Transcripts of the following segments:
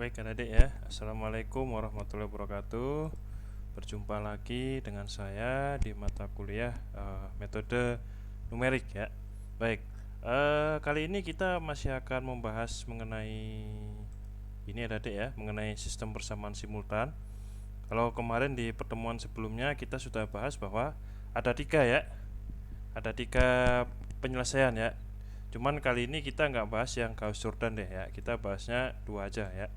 Baik adik-adik ya, Assalamualaikum warahmatullahi wabarakatuh. Berjumpa lagi dengan saya di mata kuliah metode numerik ya. Baik, kali ini kita masih akan membahas mengenai ini adik-adik ya, mengenai sistem persamaan simultan. Kalau kemarin di pertemuan sebelumnya kita sudah bahas bahwa ada tiga ya, ada tiga penyelesaian ya. Cuman kali ini kita nggak bahas yang Gauss-Jordan deh ya, kita bahasnya dua aja ya,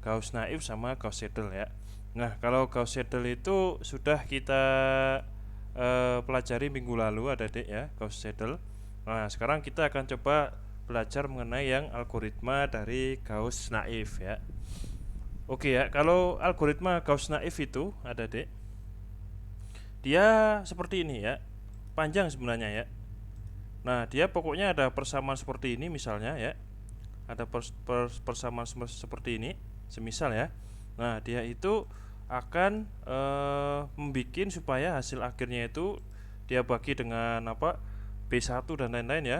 Gauss-Naif sama Gauss-Seidel ya. Nah, kalau Gauss-Seidel itu sudah kita pelajari minggu lalu adik-adik ya, Gauss-Seidel. Nah, sekarang kita akan coba belajar mengenai yang algoritma dari Gauss-Naif ya. Oke ya, kalau algoritma Gauss-Naif itu adik-adik, dia seperti ini ya, panjang sebenarnya ya. Nah, dia pokoknya ada persamaan seperti ini misalnya ya, ada persamaan seperti ini semisal ya. Nah, dia itu akan membuat supaya hasil akhirnya itu dia bagi dengan apa, B1 dan lain-lain ya,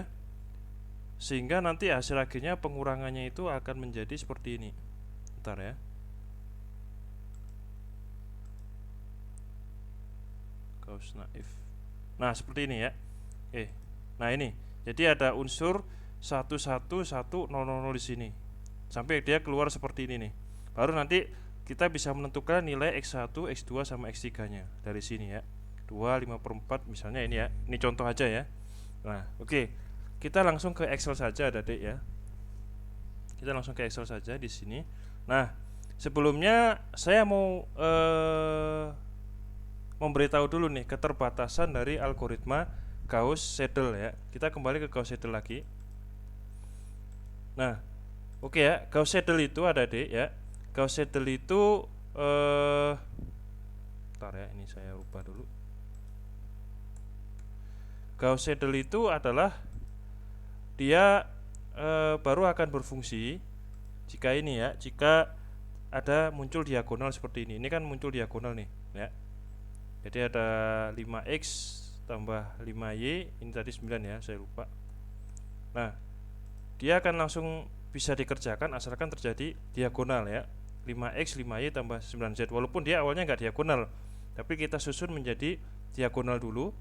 sehingga nanti hasil akhirnya pengurangannya itu akan menjadi seperti ini. Bentar ya, Gauss-Naif. Nah, seperti ini ya. Nah ini, jadi ada unsur 11100 di sini sampai dia keluar seperti ini nih. Baru nanti kita bisa menentukan nilai X1, X2 sama X3 nya dari sini ya. 2, 5/4 misalnya ini ya. Ini contoh aja ya. Nah, oke. Kita langsung ke Excel saja adik ya. Kita langsung ke Excel saja di sini. Nah, sebelumnya saya mau memberitahu dulu nih keterbatasan dari algoritma Gauss-Seidel ya. Kita kembali ke Gauss-Seidel lagi. Nah, oke ya, Gauss-Seidel itu ada deh ya. Gauss-Seidel itu bentar ya, ini saya ubah dulu. Gauss-Seidel itu adalah dia baru akan berfungsi jika ini ya, jika ada muncul diagonal seperti ini. Ini kan muncul diagonal nih ya. Jadi ada 5x tambah 5y, ini tadi 9 ya, saya lupa. Nah, dia akan langsung bisa dikerjakan asalkan terjadi diagonal ya. 5x 5y tambah 9z, walaupun dia awalnya nggak diagonal, tapi kita susun menjadi diagonal dulu.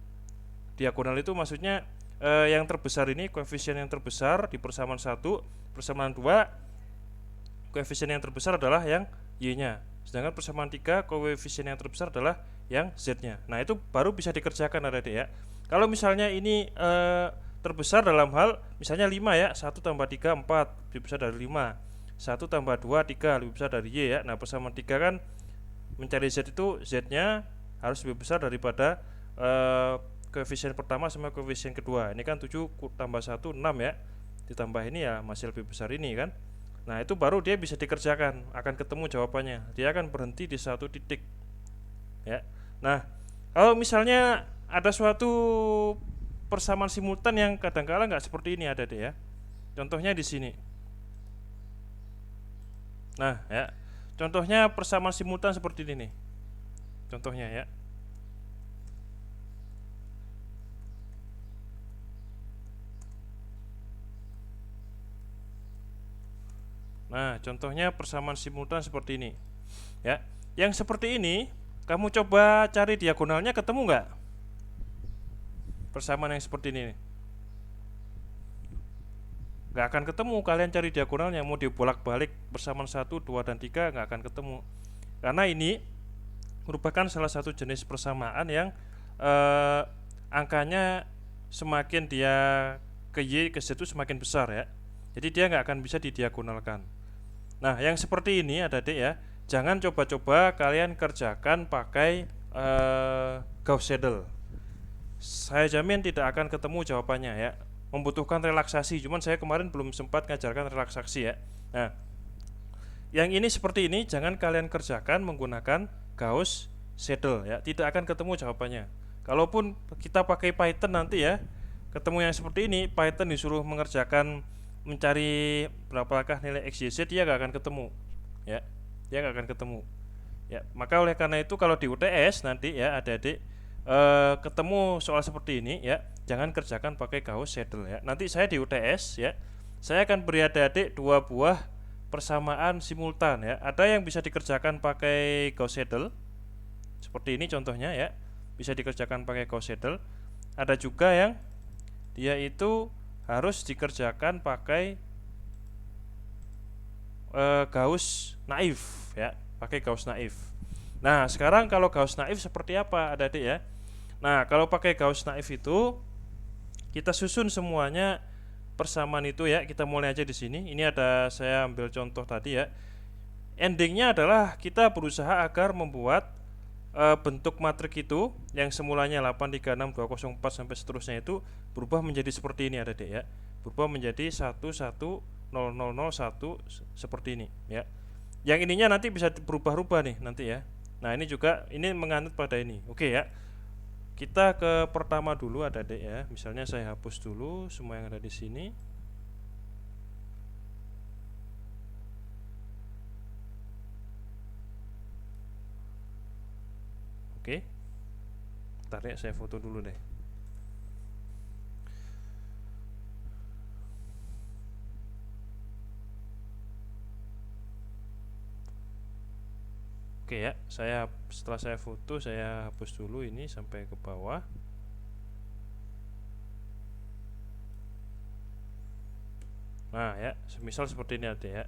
Diagonal itu maksudnya yang terbesar ini koefisien yang terbesar di persamaan 1, persamaan 2, koefisien yang terbesar adalah yang y-nya. Sedangkan persamaan 3 koefisien yang terbesar adalah yang z-nya. Nah, itu baru bisa dikerjakan adik-adik ya. Kalau misalnya ini terbesar dalam hal misalnya 5 ya, 1 tambah 3 4, lebih besar dari 5. 1 tambah 2 3, lebih besar dari y ya. Nah, persamaan 3 kan mencari z itu z-nya harus lebih besar daripada koefisien pertama sama koefisien kedua. Ini kan 7 tambah 1 6 ya. Ditambah ini ya masih lebih besar ini kan. Nah, itu baru dia bisa dikerjakan, akan ketemu jawabannya. Dia akan berhenti di satu titik. Ya. Nah, kalau misalnya ada suatu persamaan simultan yang kadang-kala nggak seperti ini ada deh ya. Contohnya di sini. Nah, ya. Contohnya persamaan simultan seperti ini nih. Contohnya ya. Nah, contohnya persamaan simultan seperti ini. Ya. Yang seperti ini, kamu coba cari diagonalnya, ketemu nggak? Persamaan yang seperti ini nggak akan ketemu. Kalian cari diagonalnya, mau dibolak-balik persamaan 1, 2, dan 3 nggak akan ketemu. Karena ini merupakan salah satu jenis persamaan yang angkanya semakin dia ke y ke z itu semakin besar ya. Jadi dia nggak akan bisa didiagonalkan. Nah, yang seperti ini adik-adik ya, jangan coba-coba kalian kerjakan pakai Gauss-Seidel. Saya jamin tidak akan ketemu jawabannya ya. Membutuhkan relaksasi, cuman saya kemarin belum sempat ngajarkan relaksasi ya. Nah, yang ini seperti ini jangan kalian kerjakan menggunakan Gauss-Seidel ya, tidak akan ketemu jawabannya. Kalaupun kita pakai Python nanti ya, ketemu yang seperti ini, Python disuruh mengerjakan mencari berapakah nilai x, y, z, dia gak akan ketemu ya, dia gak akan ketemu ya. Maka oleh karena itu kalau di UTS nanti ya adik-adik ketemu soal seperti ini ya, jangan kerjakan pakai Gauss-Seidel ya. Nanti saya di UTS ya, saya akan beri adik-adik 2 buah persamaan simultan ya. Ada yang bisa dikerjakan pakai Gauss Seidel. Seperti ini contohnya ya. Bisa dikerjakan pakai Gauss Seidel. Ada juga yang dia itu harus dikerjakan pakai Gauss naif ya, pakai Gauss naif. Nah, sekarang kalau Gauss naif seperti apa, Adik-adik ya? Nah, kalau pakai Gauss naif itu kita susun semuanya persamaan itu ya. Kita mulai aja di sini. Ini ada saya ambil contoh tadi ya. Endingnya adalah kita berusaha agar membuat bentuk matrik itu yang semulanya 8, 3, 6, 2, 0, 4 sampai seterusnya itu berubah menjadi seperti ini, Adik-adik ya. Berubah menjadi 1, 1, 0, 0, 0, 1 seperti ini ya. Yang ininya nanti bisa berubah-ubah nih nanti ya. Nah, ini juga ini menganut pada ini. Oke ya. Kita ke pertama dulu, Adik-adik ya. Misalnya saya hapus dulu semua yang ada di sini. Oke. Bentar ya, saya foto dulu deh. Oke ya, setelah saya foto, saya hapus dulu ini sampai ke bawah. Nah ya, semisal seperti ini ada ya.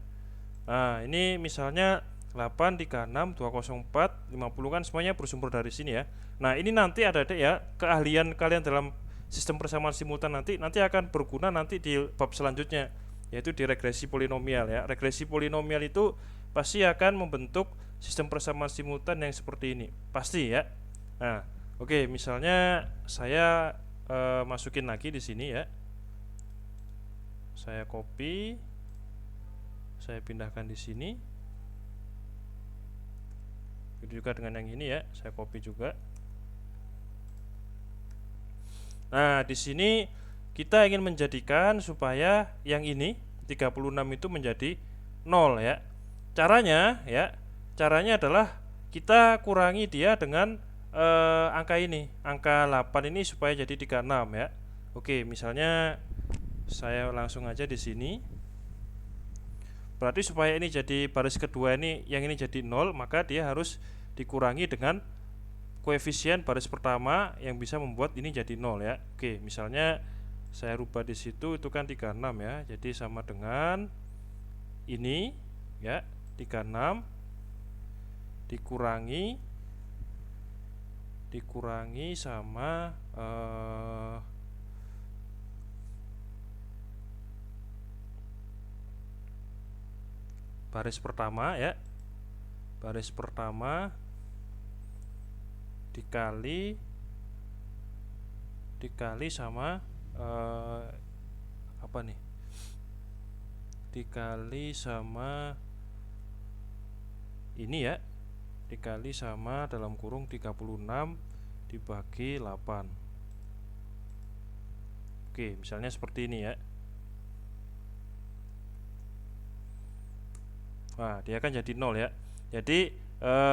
Nah, ini misalnya 8, 3, 6, 2, 0, 4, 50 kan semuanya bersumber dari sini ya. Nah, ini nanti Adik-adik ya, keahlian kalian dalam sistem persamaan simultan nanti akan berguna nanti di bab selanjutnya, yaitu di regresi polinomial ya. Regresi polinomial itu pasti akan membentuk sistem persamaan simultan yang seperti ini, pasti ya. Nah, oke, misalnya saya masukin lagi di sini ya. Saya copy, saya pindahkan di sini. Begitu juga dengan yang ini ya, saya copy juga. Nah, di sini kita ingin menjadikan supaya yang ini 36 itu menjadi 0 ya. Caranya adalah kita kurangi dia dengan angka ini, angka 8 ini supaya jadi 36 ya. Oke, misalnya saya langsung aja di sini. Berarti supaya ini jadi baris kedua ini, yang ini jadi 0, maka dia harus dikurangi dengan koefisien baris pertama yang bisa membuat ini jadi 0 ya. Oke, misalnya saya rubah di situ itu kan 36 ya. Jadi sama dengan ini ya, 36 dikurangi sama baris pertama ya. Baris pertama dikali sama apa nih? Dikali sama ini ya. Dikali sama dalam kurung 36 dibagi 8. Oke, misalnya seperti ini ya. Nah, dia kan jadi 0 ya. Jadi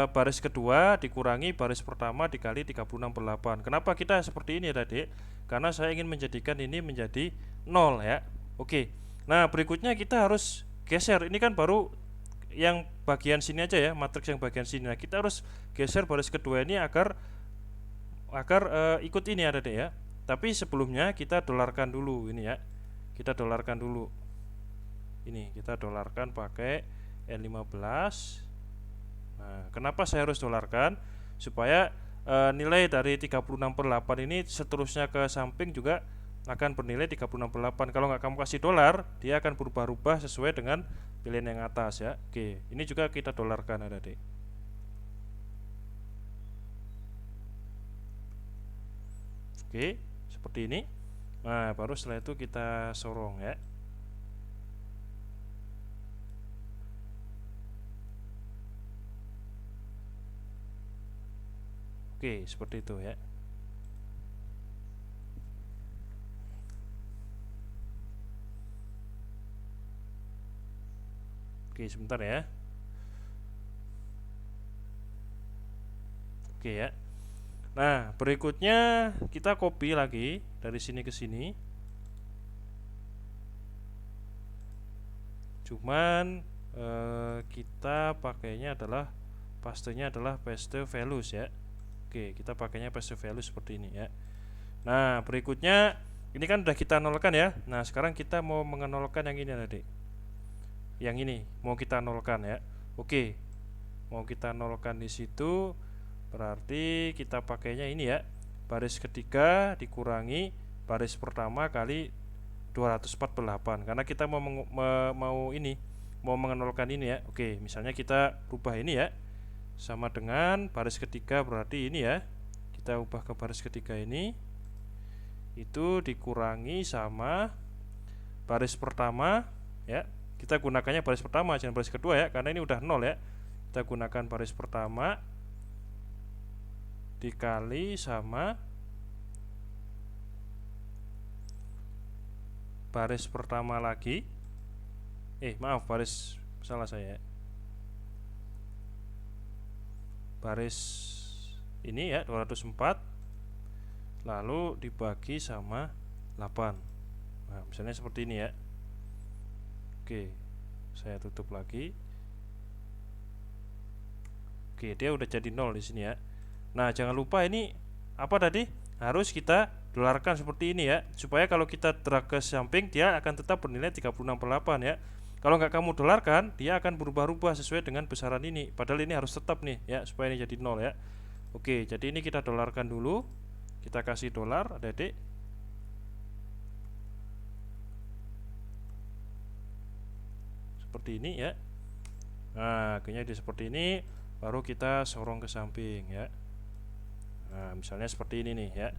baris kedua dikurangi baris pertama dikali 36/8. Kenapa kita seperti ini ya tadi? Karena saya ingin menjadikan ini menjadi 0 ya. Oke. Nah, berikutnya kita harus geser. Ini kan baru yang bagian sini aja ya, matriks yang bagian sini. Nah, kita harus geser baris kedua ini agar ikut ini ada deh ya. Tapi sebelumnya kita dolarkan dulu ini ya. Kita dolarkan dulu. Ini kita dolarkan pakai N15. Nah, kenapa saya harus dolarkan? Supaya nilai dari 36/8 ini seterusnya ke samping juga akan bernilai 36/8. Kalau nggak kamu kasih dolar, dia akan berubah-ubah sesuai dengan pilihan yang atas ya. Oke, ini juga kita dolarkan adik-adik. Oke, seperti ini. Nah, baru setelah itu kita sorong ya. Oke, seperti itu ya. Oke, sebentar ya. Oke ya. Nah, berikutnya kita copy lagi dari sini ke sini. Cuman kita pakainya adalah pastenya adalah paste values ya. Oke, kita pakainya paste values seperti ini ya. Nah, berikutnya ini kan udah kita nolkan ya. Nah, sekarang kita mau mengenolkan yang ini tadi. Yang ini mau kita nolkan ya. Oke. Mau kita nolkan di situ, berarti kita pakainya ini ya. Baris ketiga dikurangi baris pertama kali 248 karena kita mau ini mau mengenolkan ini ya. Oke, misalnya kita rubah ini ya. Sama dengan baris ketiga berarti ini ya. Kita ubah ke baris ketiga ini. Itu dikurangi sama baris pertama ya. Kita gunakannya baris pertama jangan baris kedua ya, karena ini udah 0 ya. Kita gunakan baris pertama dikali sama baris pertama lagi. Maaf, baris salah saya. Baris ini ya 204 lalu dibagi sama 8. Nah, misalnya seperti ini ya. Oke, saya tutup lagi. Oke, dia udah jadi 0 di sini ya. Nah, jangan lupa ini apa tadi? Harus kita dolarkan seperti ini ya, supaya kalau kita drag ke samping dia akan tetap bernilai 36,8 ya. Kalau nggak kamu dolarkan, dia akan berubah-ubah sesuai dengan besaran ini. Padahal ini harus tetap nih ya, supaya ini jadi 0 ya. Oke, jadi ini kita dolarkan dulu. Kita kasih dolar, adik-adik. Seperti ini ya. Nah, akhirnya seperti ini, baru kita sorong ke samping ya. Nah, misalnya seperti ini nih ya.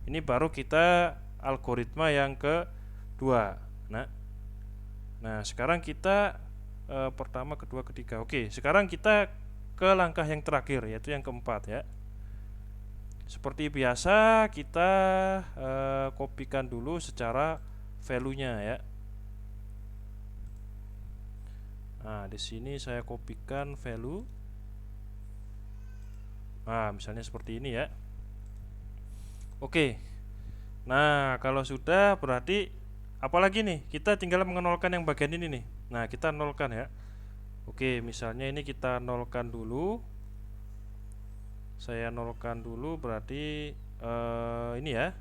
Ini baru kita algoritma yang kedua. Nah, sekarang kita pertama, kedua, ketiga. Oke, sekarang kita ke langkah yang terakhir, yaitu yang keempat ya. Seperti biasa kita kopikan dulu secara value-nya ya. Nah, di sini saya kopikan value. Nah, misalnya seperti ini ya. Oke. Nah, kalau sudah berarti apalagi nih? Kita tinggal mengenolkan yang bagian ini nih. Nah, kita nolkan ya. Oke, misalnya ini kita nolkan dulu. Saya nolkan dulu berarti ini ya.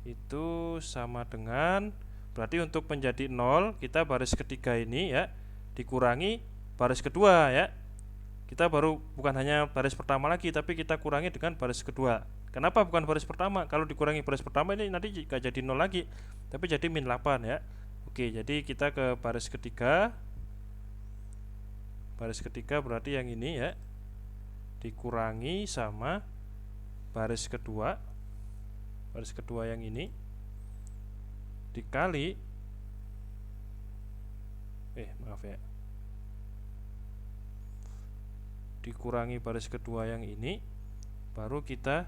Itu sama dengan berarti untuk menjadi 0 kita baris ketiga ini ya dikurangi baris kedua ya. Kita baru bukan hanya baris pertama lagi, tapi kita kurangi dengan baris kedua. Kenapa bukan baris pertama? Kalau dikurangi baris pertama ini nanti gak jadi 0 lagi, tapi jadi min 8 ya. Oke, jadi kita ke baris ketiga. Baris ketiga berarti yang ini ya dikurangi sama baris kedua. Baris kedua yang ini dikali maaf ya, dikurangi baris kedua yang ini, baru kita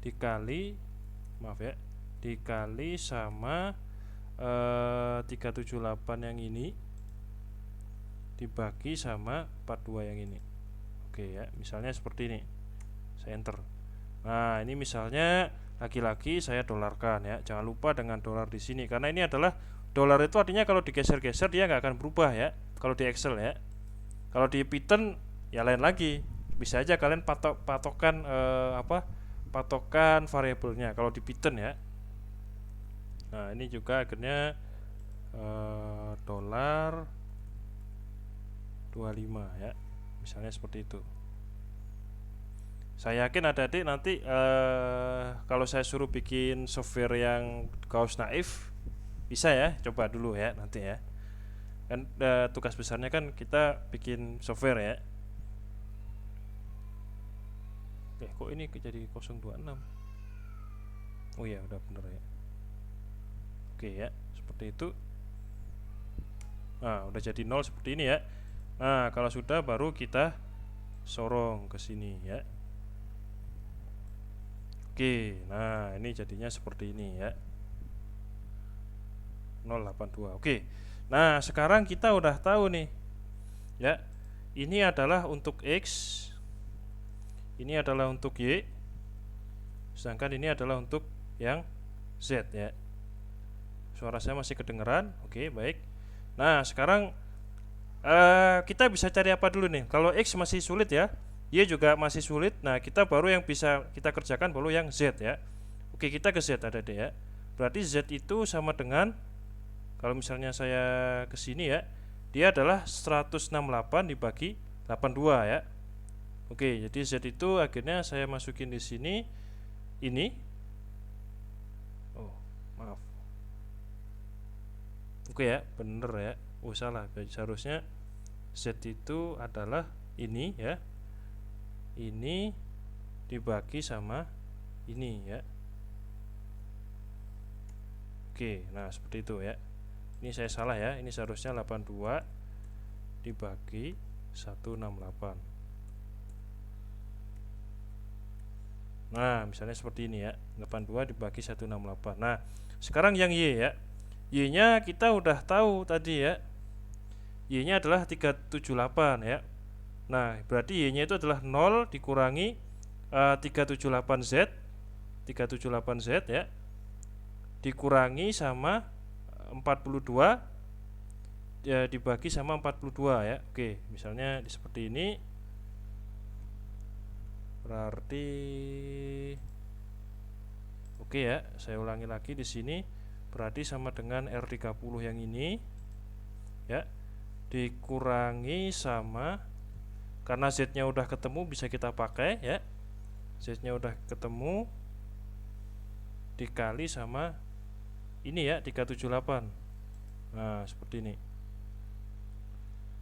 dikali dikali sama 378 yang ini dibagi sama 42 yang ini. Oke ya, misalnya seperti ini. Saya enter. Nah, ini misalnya lagi-lagi saya dolarkan ya. Jangan lupa dengan dolar di sini, karena ini adalah dolar itu artinya kalau digeser-geser dia nggak akan berubah ya. Kalau di Excel ya. Kalau di Python ya lain lagi. Bisa aja kalian patokan patokan variabelnya kalau di Python ya. Nah, ini juga akhirnya dolar 25 ya. Misalnya seperti itu. Saya yakin adik-adik nanti kalau saya suruh bikin software yang Gauss naif bisa ya, coba dulu ya nanti ya. Kan tugas besarnya kan kita bikin software ya. Kok ini jadi 026? Oh iya, udah bener ya. Oke ya, seperti itu. Nah, udah jadi 0 seperti ini ya. Nah, kalau sudah baru kita sorong ke sini ya. Oke, nah ini jadinya seperti ini ya. 082. Oke. Nah, sekarang kita udah tahu nih. Ya. Ini adalah untuk X. Ini adalah untuk Y. Sedangkan ini adalah untuk yang Z ya. Suara saya masih kedengeran? Oke, baik. Nah, sekarang Kita bisa cari apa dulu nih? Kalau X masih sulit ya, Y juga masih sulit. Nah, kita baru yang bisa kita kerjakan baru yang Z ya. Oke, kita ke Z ada deh ya. Berarti Z itu sama dengan, kalau misalnya saya ke sini ya, dia adalah 168 dibagi 82 ya. Oke, jadi Z itu akhirnya saya masukin di sini ini. Oh, maaf. Oke ya, bener ya. Oh, salah. Seharusnya Z itu adalah ini ya. Ini dibagi sama ini ya. Oke, nah seperti itu ya. Ini saya salah ya. Ini seharusnya 82 dibagi 168. Nah, misalnya seperti ini ya. 82 dibagi 168. Nah, sekarang yang Y ya. Y-nya kita udah tahu tadi ya. Y-nya adalah 378 ya. Nah, berarti Y-nya itu adalah 0 dikurangi 378Z 378Z ya, dikurangi sama 42 ya, dibagi sama 42 ya. Oke, misalnya seperti ini. Berarti oke ya, saya ulangi lagi di sini. Berarti sama dengan R30 yang ini ya, dikurangi sama, karena Z-nya udah ketemu bisa kita pakai ya. Z-nya udah ketemu dikali sama ini ya, 378. Nah, seperti ini.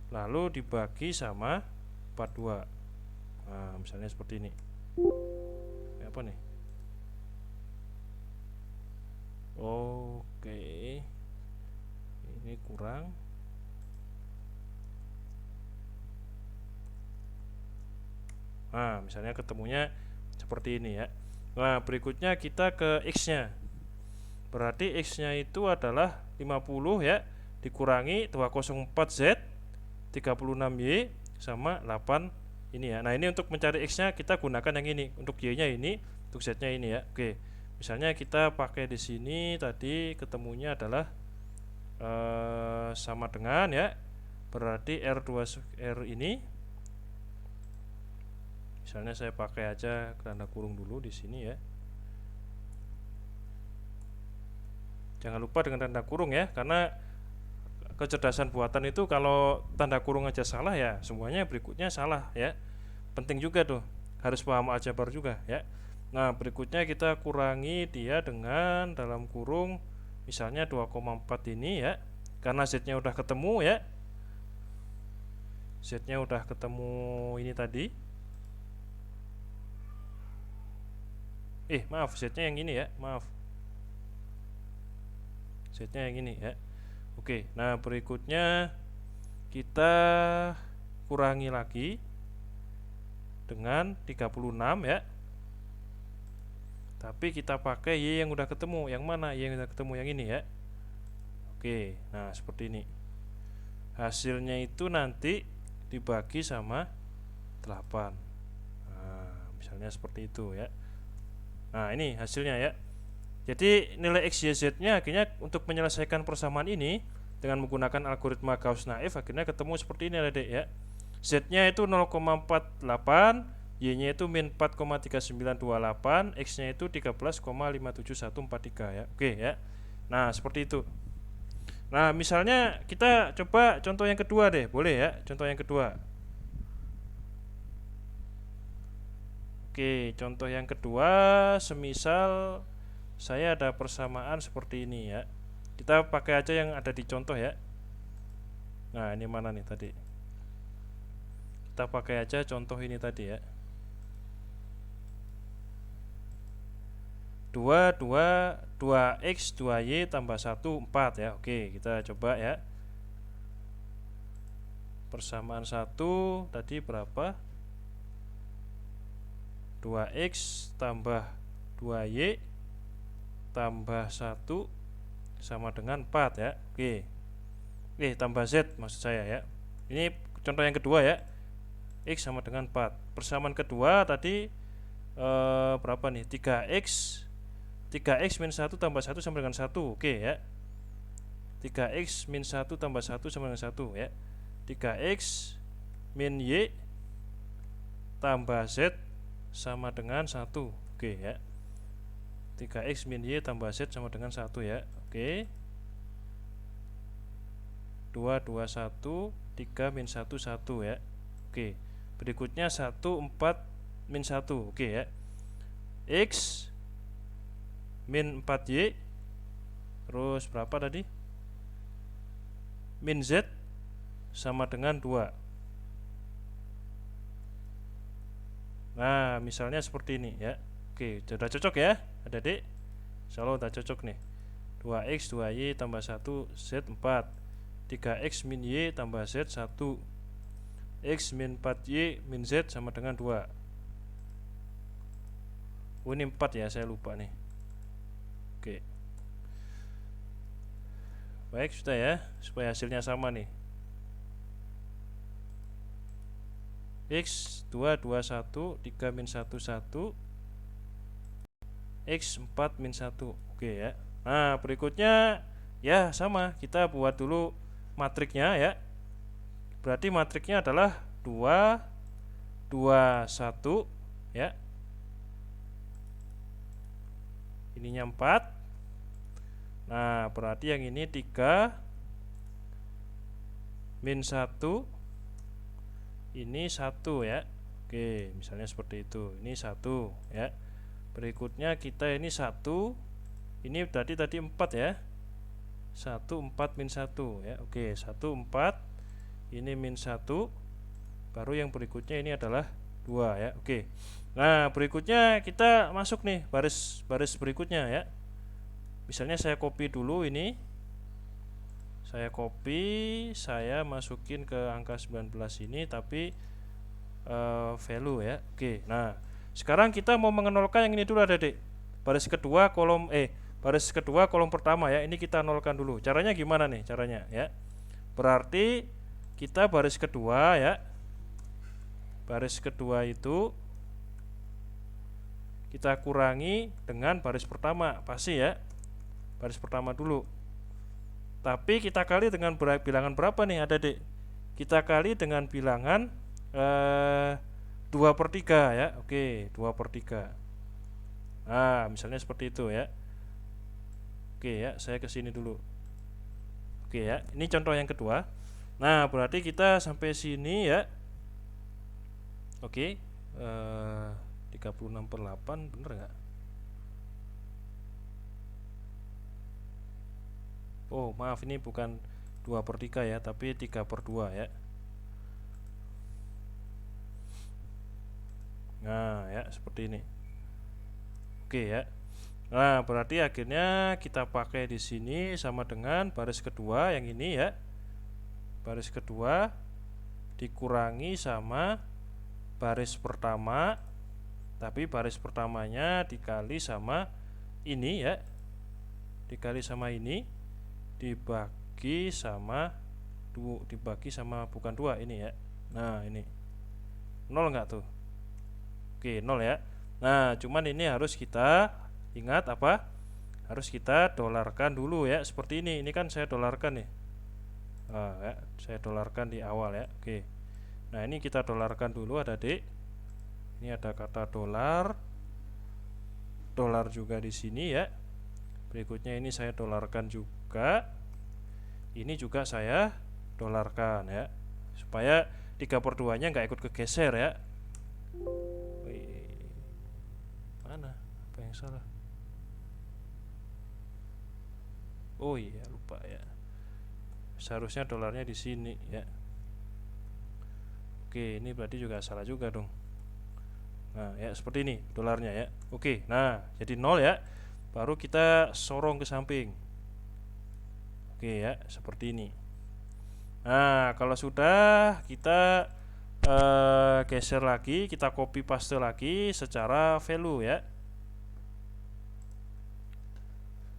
Lalu dibagi sama 42. Nah, misalnya seperti ini. Ini apa nih? Oke. Ini kurang. Nah, misalnya ketemunya seperti ini ya. Nah, berikutnya kita ke X-nya. Berarti X-nya itu adalah 50 ya, dikurangi 204Z 36Y sama 8 ini ya. Nah, ini untuk mencari X-nya kita gunakan yang ini. Untuk Y-nya ini, untuk Z-nya ini ya. Oke. Misalnya kita pakai di sini tadi ketemunya adalah sama dengan ya. Berarti R ini, misalnya saya pakai aja tanda kurung dulu di sini ya. Jangan lupa dengan tanda kurung ya, karena kecerdasan buatan itu kalau tanda kurung aja salah ya semuanya berikutnya salah ya. Penting juga tuh, harus paham aljabar juga ya. Nah, berikutnya kita kurangi dia dengan dalam kurung misalnya 2,4 ini ya. Karena Z-nya udah ketemu ya. Z-nya udah ketemu ini tadi. Maaf, Z-nya yang ini ya, maaf. Z-nya yang ini ya. Oke, nah berikutnya kita kurangi lagi dengan 36 ya. Tapi kita pakai Y yang udah ketemu. Yang mana Y yang udah ketemu? Yang ini ya. Oke, nah seperti ini. Hasilnya itu nanti dibagi sama 8. Nah, misalnya seperti itu ya. Nah, ini hasilnya ya. Jadi nilai X, Y, Z-nya akhirnya untuk menyelesaikan persamaan ini dengan menggunakan algoritma Gauss-Naif akhirnya ketemu seperti ini Adik ya. Z-nya itu 0,48, Y-nya itu min 4,3928, X-nya itu 13,57143 ya. Oke ya. Nah, seperti itu. Nah, misalnya kita coba contoh yang kedua deh, boleh ya? Contoh yang kedua. Oke, contoh yang kedua, semisal saya ada persamaan seperti ini ya. Kita pakai aja yang ada di contoh ya. Nah, ini mana nih tadi? Kita pakai aja contoh ini tadi ya. 2X 2Y tambah 1 4 ya. Oke, kita coba ya. Persamaan 1 tadi berapa? 2X tambah 2Y tambah 1 sama dengan 4 ya. Oke. Tambah Z maksud saya ya. Ini contoh yang kedua ya. X sama dengan 4. Persamaan kedua tadi berapa nih? 3X min 1 tambah 1 sama dengan 1. Oke ya. 3X min 1 tambah 1 sama dengan 1 ya. 3x min y tambah z sama dengan 1. Oke ya. 3x min y tambah z sama dengan 1 ya. Oke. 2 2 1 3 min 1 1 ya. Oke. Berikutnya 1 4 min 1. Oke ya. X min 4y terus berapa tadi? Min z sama dengan 2. Nah, misalnya seperti ini ya. Oke, sudah cocok ya adik-adik? Insyaallah sudah cocok nih. 2x 2y tambah 1 z 4, 3x min y tambah z 1, x min 4y min z sama dengan 2. Oh, ini 4 ya, saya lupa nih. Oke. Baik, sudah ya, supaya hasilnya sama nih. X 2 2 1 3 min 1 1 X 4 min 1. Oke ya. Nah, berikutnya ya sama, kita buat dulu matriknya ya. Berarti matriknya adalah 2 2 1 ya. Ininya 4. Nah, berarti yang ini 3 min 1, ini 1 ya. Oke, misalnya seperti itu. Ini 1 ya. Berikutnya kita ini 1. Ini berarti tadi 4 ya. 1 4 min 1 ya. Oke, 1 4. Ini min 1. Baru yang berikutnya ini adalah 2 ya. Oke. Nah, berikutnya kita masuk nih baris berikutnya ya. Misalnya saya copy dulu ini. Saya copy, saya masukin ke angka 19 ini, tapi value ya. Oke. Nah, sekarang kita mau mengenolkan yang ini dulu adik-adik. Baris kedua kolom pertama ya. Ini kita nolkan dulu. Caranya gimana nih caranya ya? Berarti kita baris kedua ya. Baris kedua itu kita kurangi dengan baris pertama, pasti ya. Baris pertama dulu. Tapi kita kali dengan bilangan berapa nih adik-adik? Kita kali dengan bilangan 2/3 ya. Oke, 2/3. Nah, misalnya seperti itu ya. Oke ya, saya ke sini dulu. Oke ya, ini contoh yang kedua. Nah, berarti kita sampai sini ya. Oke, 36/8 bener nggak? Oh, maaf, ini bukan 2/3 ya, tapi 3/2 ya. Nah, ya seperti ini. Oke ya. Nah, berarti akhirnya kita pakai di sini sama dengan baris kedua yang ini ya. Baris kedua dikurangi sama baris pertama, tapi baris pertamanya dikali sama ini ya. Dikali sama ini dibagi sama bukan 2 ini ya. Nah, ini 0 enggak tuh? Oke, 0 ya. Nah, cuman ini harus kita ingat apa? Harus kita dolarkan dulu ya, seperti ini. Ini kan saya dolarkan nih. Nah, ya, saya dolarkan di awal ya. Oke. Nah, ini kita dolarkan dulu adik-adik. Ini ada kata dolar. Dolar juga di sini ya. Berikutnya ini saya dolarkan juga. Ini juga saya dolarkan ya. Supaya 3/2 nya nggak ikut kegeser ya. Wih. Mana? Apa yang salah? Oh iya, lupa ya. Seharusnya dolarnya di sini ya. Oke, ini berarti juga salah juga dong. Nah, ya seperti ini dolarnya ya. Oke, nah jadi 0 ya. Baru kita sorong ke samping. Oke ya, seperti ini. Nah, kalau sudah kita geser lagi, kita copy paste lagi secara value ya.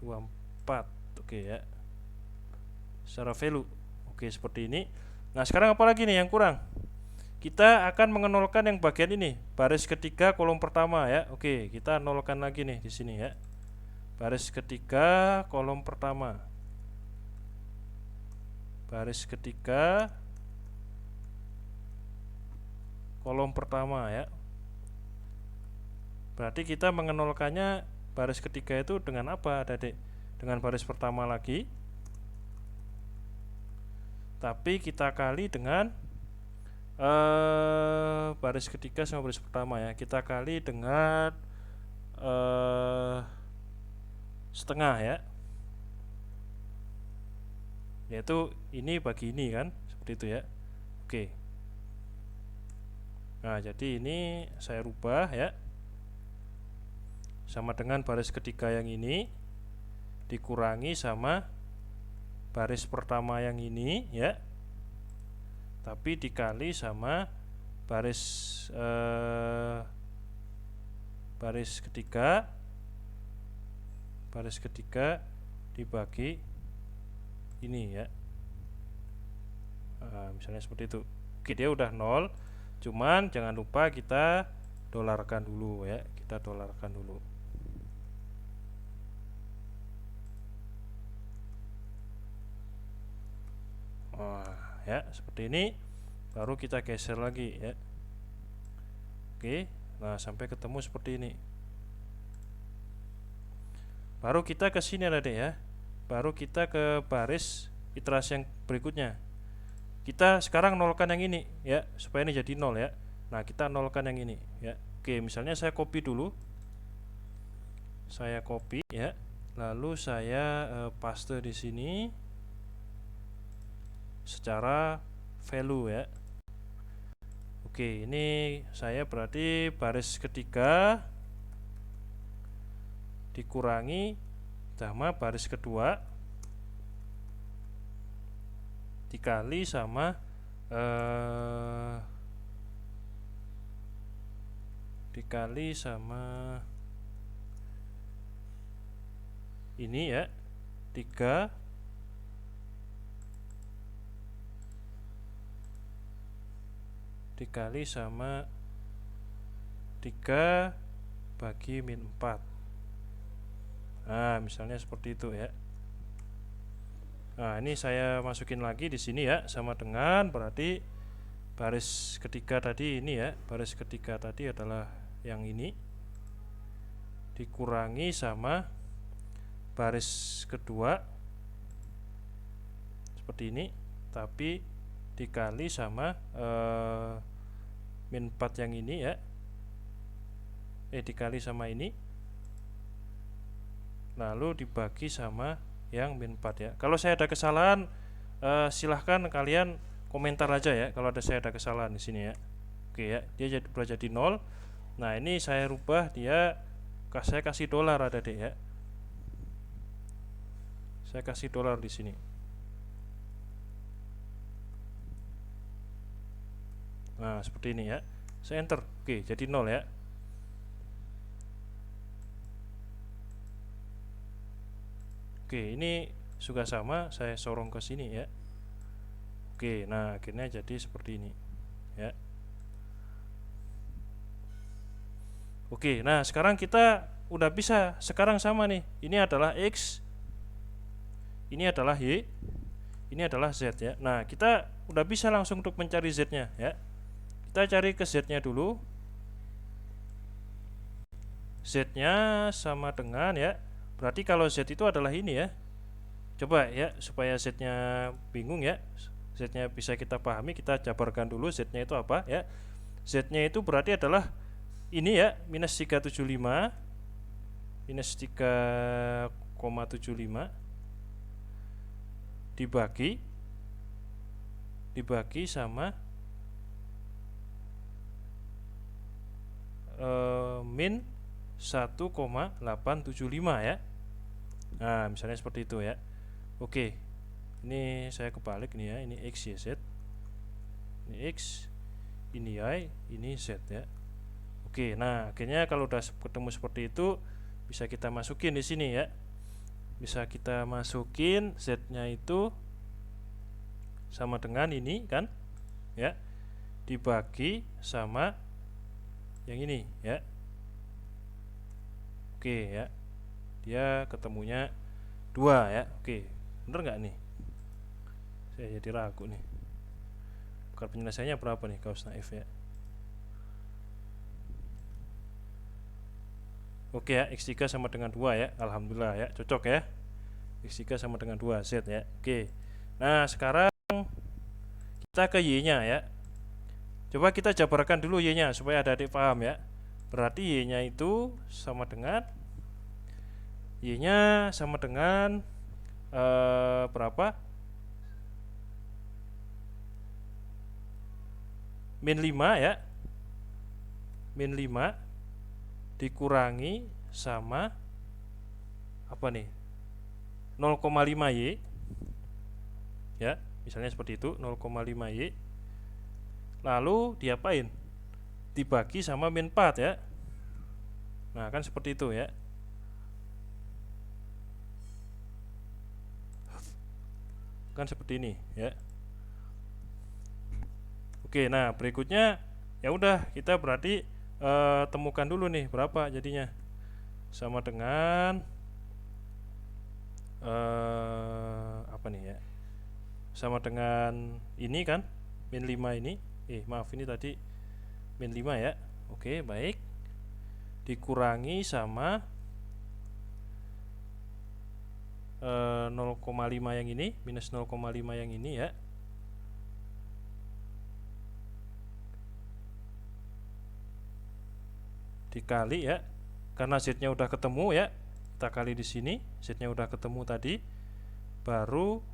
24. Oke ya. Secara value. Oke, seperti ini. Nah, sekarang apa lagi nih yang kurang? Kita akan mengenolkan yang bagian ini, baris ketiga kolom pertama ya. Oke, kita nolkan lagi nih di sini ya. Baris ketiga kolom pertama. Baris ketiga kolom pertama ya. Berarti kita mengenolkannya baris ketiga itu dengan apa, Adik? Dengan baris pertama lagi, tapi kita kali dengan baris ketiga sama baris pertama ya. Kita kali dengan setengah ya, yaitu ini bagi ini kan, seperti itu ya. Oke. Nah, jadi ini saya rubah ya, sama dengan baris ketiga yang ini dikurangi sama baris pertama yang ini ya, tapi dikali sama baris ketiga dibagi ini ya. Misalnya seperti itu. Oke, dia udah 0, cuman jangan lupa kita dolarkan dulu ya, kita dolarkan dulu. Ya seperti ini, baru kita geser lagi ya. Oke, nah sampai ketemu seperti ini. Baru kita ke sini ada ya. Baru kita ke baris iterasi yang berikutnya. Kita sekarang nolkan yang ini ya, supaya ini jadi 0 ya. Nah, kita nolkan yang ini ya. Oke, misalnya saya copy dulu. Saya copy ya. Lalu saya paste di sini secara value ya. Oke, ini saya berarti baris ketiga dikurangi sama baris kedua dikali sama ini ya, 3 dikali sama 3 bagi min 4. Nah, misalnya seperti itu ya. Nah, ini saya masukin lagi di sini ya, sama dengan berarti baris ketiga tadi ini ya, baris ketiga tadi adalah yang ini dikurangi sama baris kedua seperti ini, tapi dikali sama min 4 yang ini ya, dikali sama ini, lalu dibagi sama yang min 4 ya. Kalau saya ada kesalahan, silahkan kalian komentar aja ya kalau saya ada kesalahan di sini ya. Oke ya, dia jadi 0. Nah, ini saya rubah, dia saya kasih dolar ada deh ya. Saya kasih dolar di sini. Nah, seperti ini ya. Saya enter. Oke, jadi 0 ya. Oke, ini juga sama, saya sorong ke sini ya. Oke, nah akhirnya jadi seperti ini ya. Oke, nah sekarang kita udah bisa, sekarang sama nih. Ini adalah X, ini adalah Y, ini adalah Z ya. Nah, kita udah bisa langsung untuk mencari Z-nya ya. Kita cari ke Z-nya dulu. Z-nya sama dengan ya, berarti kalau Z itu adalah ini ya. Coba ya, supaya Z-nya bingung ya, Z-nya bisa kita pahami, kita jabarkan dulu Z-nya itu apa ya. Z-nya itu berarti adalah ini ya, minus 375, minus 3,75 dibagi sama min 1,875 ya. Nah, misalnya seperti itu ya. Oke, ini saya kebalik nih ya, ini X, Y, Z, ini X, ini Y, ini Z ya. Oke, nah akhirnya kalau udah ketemu seperti itu, bisa kita masukin di sini ya. Bisa kita masukin Z-nya itu sama dengan ini kan ya, dibagi sama yang ini ya. Oke ya, dia ketemunya 2 ya. Oke, bener nggak nih? Saya jadi ragu nih. Bakal penyelesaiannya berapa nih Gauss naif ya. Oke ya, X3 sama dengan 2 ya. Alhamdulillah ya, cocok ya. X3 sama dengan 2 Z ya. Oke. Nah, sekarang kita ke Y-nya ya. Coba kita jabarkan dulu Y-nya supaya adik-adik paham ya. Berarti Y-nya itu sama dengan Y-nya sama dengan berapa? Min 5 ya. Min 5 dikurangi sama apa nih? 0,5 Y ya, misalnya seperti itu, 0,5 Y. Lalu diapain? Dibagi sama min 4 ya. Nah, kan seperti itu ya. Kan seperti ini ya. Oke, nah berikutnya ya udah kita berarti temukan dulu nih berapa jadinya. Sama dengan apa nih ya? Sama dengan ini kan, min 5 ini. Maaf ini tadi min 5 ya. Oke, baik. Dikurangi sama 0,5 yang ini, minus 0,5 yang ini ya. Dikali ya. Karena Z-nya udah ketemu ya. Kita kali di sini, Z-nya udah ketemu tadi. Baru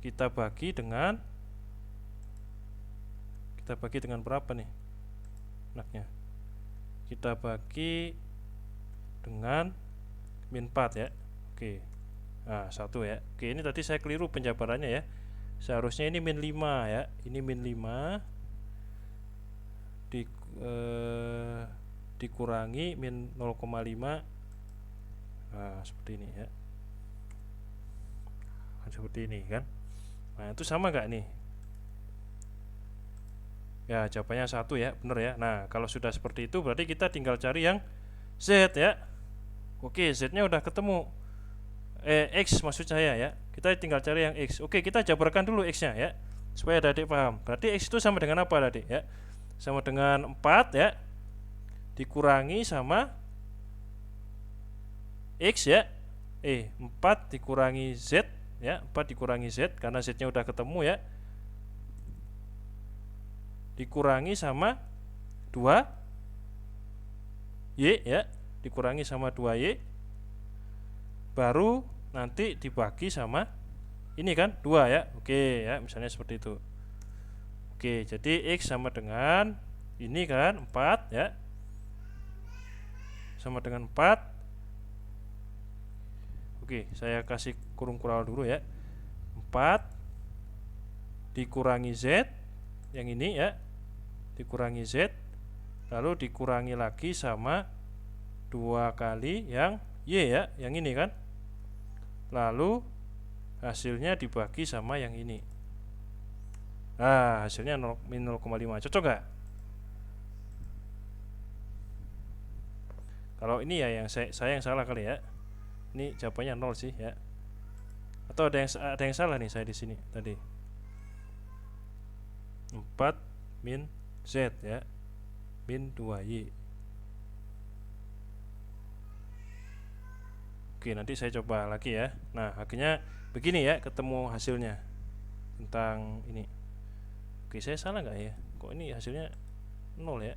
kita bagi dengan berapa nih? Enaknya. Kita bagi dengan min 4 ya. Oke. Nah, 1 ya. Oke, ini tadi saya keliru penjabarannya ya. Seharusnya ini min 5 ya. Ini min 5 dikurangi min 0,5. Nah, seperti ini ya. Seperti ini kan. Nah, itu sama nggak nih? Ya, jawabannya 1 ya, bener ya. Nah, kalau sudah seperti itu berarti kita tinggal cari yang Z ya. Oke, Z-nya udah ketemu. X maksud saya ya. Kita tinggal cari yang X. Oke, kita jabarkan dulu X-nya ya, supaya adik paham. Berarti X itu sama dengan apa adik ya? Sama dengan 4 ya, dikurangi sama X ya. 4 dikurangi Z ya, 4 dikurangi Z karena Z-nya udah ketemu ya. Dikurangi sama 2 Y ya, dikurangi sama 2 Y. Baru nanti dibagi sama ini kan 2 ya. Oke ya, misalnya seperti itu. Oke, jadi X sama dengan ini kan 4 ya. Sama dengan 4. Oke, saya kasih kurung kural dulu ya. 4 dikurangi Z yang ini ya. Dikurangi Z, lalu dikurangi lagi sama 2 kali yang Y ya, yang ini kan. Lalu hasilnya dibagi sama yang ini. Nah, hasilnya min 0,5. Cocok gak? Kalau ini ya yang saya yang salah kali ya. Ini jawabannya 0 sih ya. Atau ada yang salah nih saya di sini tadi. 4 min Z ya, min 2Y. Oke, nanti saya coba lagi ya. Nah, akhirnya begini ya, ketemu hasilnya tentang ini. Oke, saya salah nggak ya? Kok ini hasilnya 0 ya?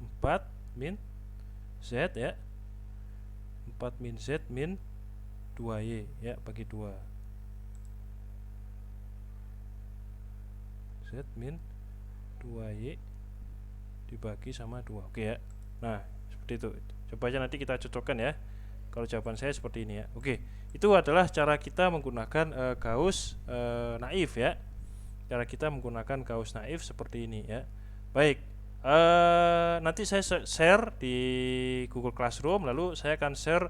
Empat min Z ya, 4 min Z min 2Y ya, bagi 2. Z min 2Y dibagi sama 2. Oke ya. Nah, seperti itu. Coba aja nanti kita cocokkan ya. Kalau jawaban saya seperti ini ya. Oke, itu adalah cara kita menggunakan Gauss naif ya. Cara kita menggunakan Gauss naif seperti ini ya. Baik, nanti saya share di Google Classroom, lalu saya akan share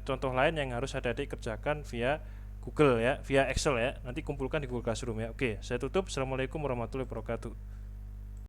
contoh lain yang harus adik-adik kerjakan via Google ya, via Excel ya. Nanti kumpulkan di Google Classroom ya. Oke, saya tutup. Assalamualaikum warahmatullahi wabarakatuh.